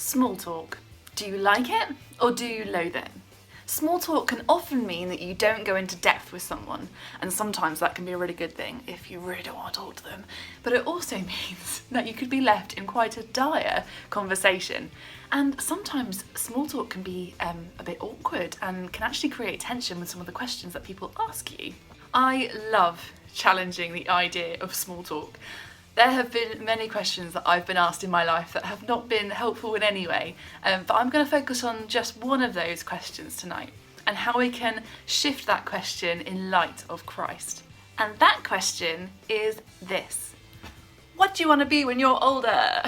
Small talk. Do you like it or do you loathe it? Small talk can often mean that you don't go into depth with someone, and sometimes that can be a really good thing if you really don't want to talk to them. But it also means that you could be left in quite a dire conversation. And sometimes small talk can be a bit awkward and can actually create tension with some of the questions that people ask you. I love challenging the idea of small talk. There have been many questions that I've been asked in my life that have not been helpful in any way, but I'm going to focus on just one of those questions tonight and how we can shift that question in light of Christ. And that question is this: what do you want to be when you're older?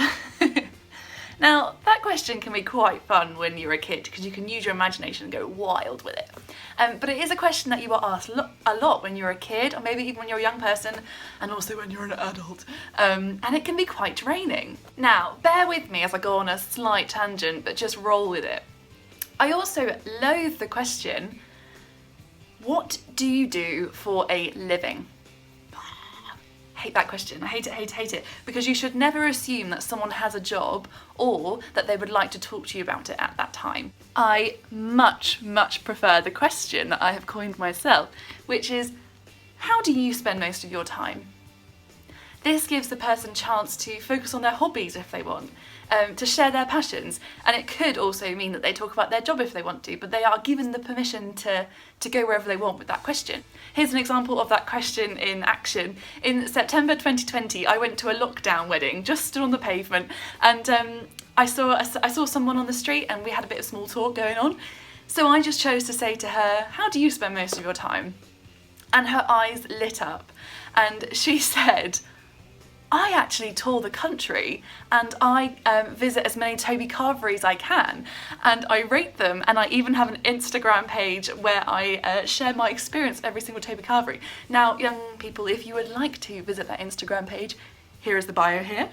Now, that question can be quite fun when you're a kid because you can use your imagination and go wild with it. But it is a question that you are asked a lot when you're a kid, or maybe even when you're a young person, and also when you're an adult. And it can be quite draining. Now, bear with me as I go on a slight tangent, but just roll with it. I also loathe the question, what do you do for a living? Hate that question. I hate it, because you should never assume that someone has a job or that they would like to talk to you about it at that time. I much prefer the question that I have coined myself, which is, how do you spend most of your time? This gives the person a chance to focus on their hobbies if they want, to share their passions, and it could also mean that they talk about their job if they want to, but they are given the permission to go wherever they want with that question. Here's an example of that question in action. In September 2020, I went to a lockdown wedding, just stood on the pavement, and I saw someone on the street and we had a bit of small talk going on. So I just chose to say to her, how do you spend most of your time? And her eyes lit up and she said, I actually tour the country and I visit as many Toby Carvery as I can, and I rate them, and I even have an Instagram page where I share my experience every single Toby Carvery. Now, young people, if you would like to visit that Instagram page, here is the bio here.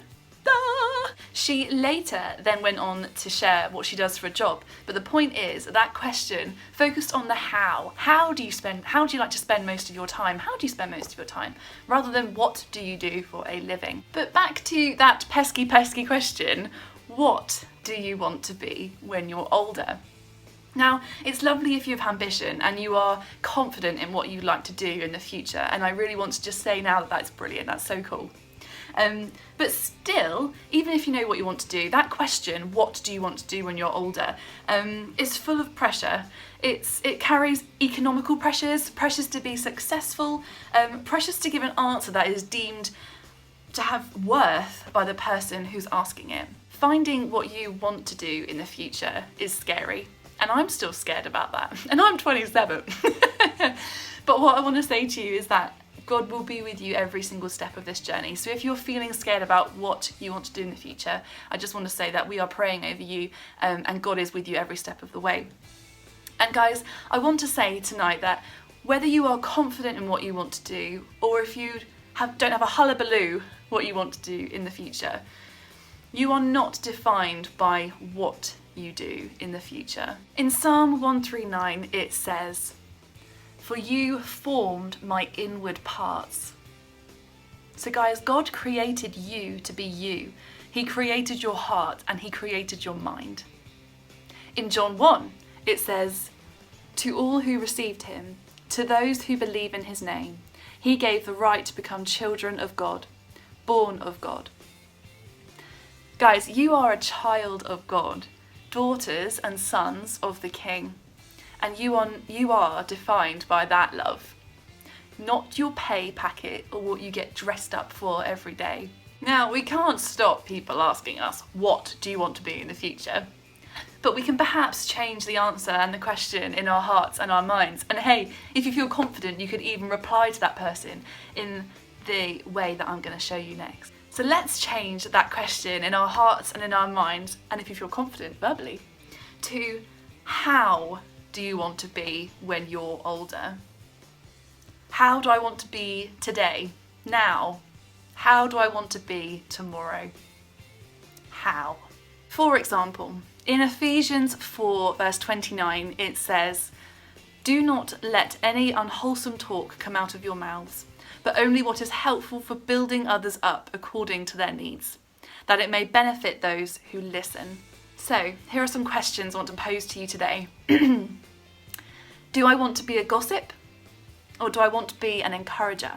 She later then went on to share what she does for a job, but the point is that question focused on the how. How do you like to spend most of your time? How do you spend most of your time? Rather than what do you do for a living? But back to that pesky question, what do you want to be when you're older? Now, it's lovely if you have ambition and you are confident in what you'd like to do in the future, and I really want to just say now that that's brilliant, that's so cool. But still, even if you know what you want to do, that question, what do you want to do when you're older, is full of pressure. It carries economical pressures to be successful, pressures to give an answer that is deemed to have worth by the person who's asking it. Finding what you want to do in the future is scary, and I'm still scared about that, and I'm 27. But what I want to say to you is that God will be with you every single step of this journey. So if you're feeling scared about what you want to do in the future, I just want to say that we are praying over you, and God is with you every step of the way. And guys, I want to say tonight that whether you are confident in what you want to do, or if you don't have a hullabaloo what you want to do in the future, you are not defined by what you do in the future. In Psalm 139 it says, "For you formed my inward parts." So guys, God created you to be you. He created your heart and he created your mind. In John 1, it says, "To all who received him, to those who believe in his name, he gave the right to become children of God, born of God." Guys, you are a child of God, daughters and sons of the King. And you are defined by that love, not your pay packet or what you get dressed up for every day. Now, we can't stop people asking us, what do you want to be in the future? But we can perhaps change the answer and the question in our hearts and our minds. And hey, if you feel confident, you could even reply to that person in the way that I'm going to show you next. So let's change that question in our hearts and in our minds, and if you feel confident verbally, to how do you want to be when you're older? How do I want to be today, now? How do I want to be tomorrow? How? For example, in Ephesians 4 verse 29 it says, "Do not let any unwholesome talk come out of your mouths, but only what is helpful for building others up according to their needs, that it may benefit those who listen." So, here are some questions I want to pose to you today. Do I want to be a gossip? Or do I want to be an encourager?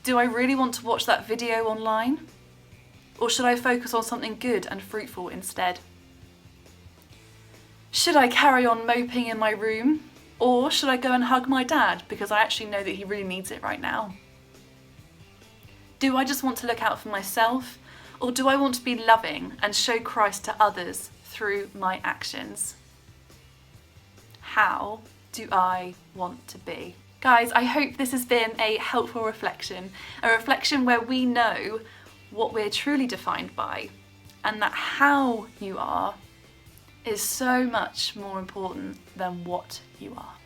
Do I really want to watch that video online? Or should I focus on something good and fruitful instead? Should I carry on moping in my room? Or should I go and hug my dad because I actually know that he really needs it right now? Do I just want to look out for myself? Or do I want to be loving and show Christ to others through my actions? How do I want to be? Guys, I hope this has been a helpful reflection, a reflection where we know what we're truly defined by, and that how you are is so much more important than what you are.